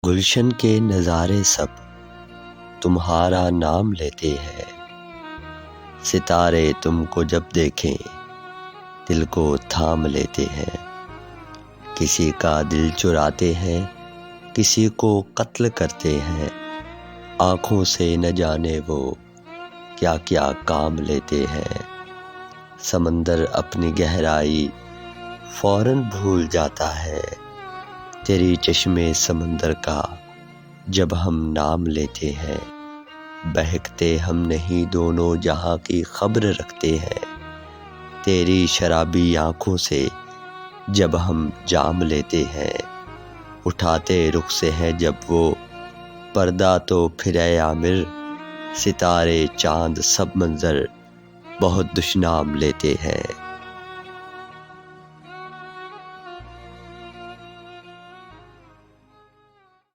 گلشن کے نظارے سب تمہارا نام لیتے ہیں، ستارے تم کو جب دیکھیں دل کو تھام لیتے ہیں۔ کسی کا دل چراتے ہیں، کسی کو قتل کرتے ہیں، آنکھوں سے نہ جانے وہ کیا کیا کام لیتے ہیں۔ سمندر اپنی گہرائی فوراً بھول جاتا ہے، تیری چشمے سمندر کا جب ہم نام لیتے ہیں۔ بہکتے ہم نہیں دونوں جہاں کی خبر رکھتے ہیں، تیری شرابی آنکھوں سے جب ہم جام لیتے ہیں۔ اٹھاتے رخ سے ہیں جب وہ پردہ تو پھر اے عامر، ستارے چاند سب منظر بہت دشنام لیتے ہیں۔